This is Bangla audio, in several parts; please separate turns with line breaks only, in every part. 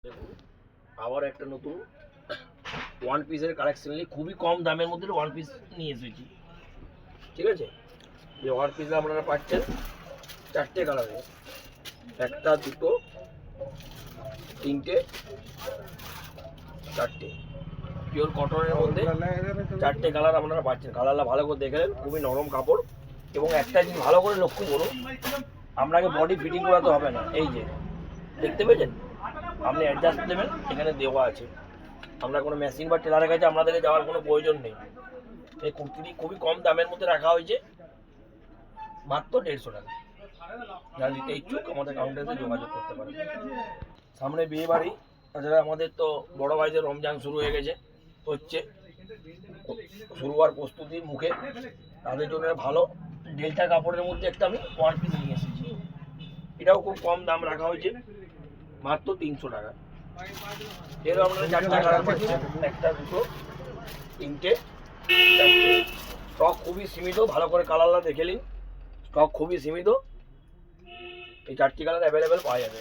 দেখুন আবার একটা নতুন ওয়ান পিসের কালেকশন নিয়ে খুবই কম দামের মধ্যে ওয়ান পিস নিয়ে এসেছি। ঠিক আছে, যে ওয়ান পিসে আপনারা পাচ্ছেন চারটে কালারে, একটা দুটো তিনটে চারটে পিওর কটনের মধ্যে চারটে কালার আপনারা পাচ্ছেন। কালারটা ভালো করে দেখে নেন, খুবই নরম কাপড়। এবং একটা জিনিস ভালো করে লক্ষ্য করুন, আপনাকে বডি ফিটিং করাতে হবে না। এই যে দেখতে পেয়েছেন, আপনি অ্যাডজাস্ট দেবেন, এখানে দেওয়া আছে। আমরা কোনো মেশিন বা টেলারের কাছে আপনাদেরকে যাওয়ার কোনো প্রয়োজন নেই। এই কুর্তিটি খুবই কম দামের মধ্যে রাখা হয়েছে, মাত্র 150 টাকা। যারা নিতে ইচ্ছুক আমাদের কাউন্টারে যোগাযোগ করতে পারেন। সামনে বিয়ে বাড়ি, তাছাড়া আমাদের তো বড় ভাইদের রমজান শুরু হয়ে গেছে, হচ্ছে শুরু হওয়ার প্রস্তুতির মুখে। তাদের জন্য ভালো ডেল্টা কাপড়ের মধ্যে একটা আমি ওয়ান পিস নিয়ে এসেছি। এটাও খুব কম দাম রাখা হয়েছে, মাত্র 300 টাকা। এরও আপনারা চারটা কালার পাচ্ছেন, একটা দুটো তিনটে চারটে। স্টক খুবই সীমিত, ভালো করে কালারটা দেখে নিন, স্টক খুবই সীমিত। এই চারটি কালার অ্যাভেলেবেল পাওয়া যাবে।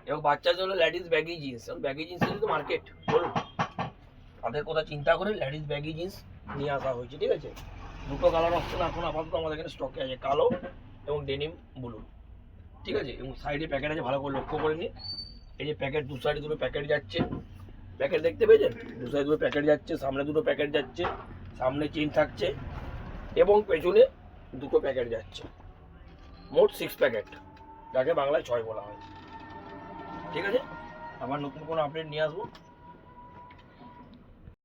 এবং বাচ্চাদের জন্য লেডিস ব্যাগি জিন্স, ব্যাগি জিন্সের তো মার্কেট বলুন, তাদের কথা চিন্তা করে লেডিস ব্যাগি জিন্স নিয়ে আসা হয়েছে। ঠিক আছে, দুটো কালার অপশন এখন আপাতত আমাদের এখানে স্টকে আছে, কালো এবং ডেনিম ব্লু। ঠিক আছে, এবং সাইডে প্যাকেট আছে, ভালো করে লক্ষ্য করে নিন। এই যে প্যাকেট, দু সাইডে দুটো প্যাকেট যাচ্ছে, প্যাকেট দেখতে পেয়েছেন, দু সাইডে দুটো প্যাকেট যাচ্ছে, সামনে দুটো প্যাকেট যাচ্ছে, সামনে চেন থাকছে এবং পেছনে দুটো প্যাকেট যাচ্ছে, মোট 6 প্যাকেট, যাকে বাংলায় 6 বলা হয়। ঠিক আছে, আবার নতুন কোনো আপডেট নিয়ে আসবো।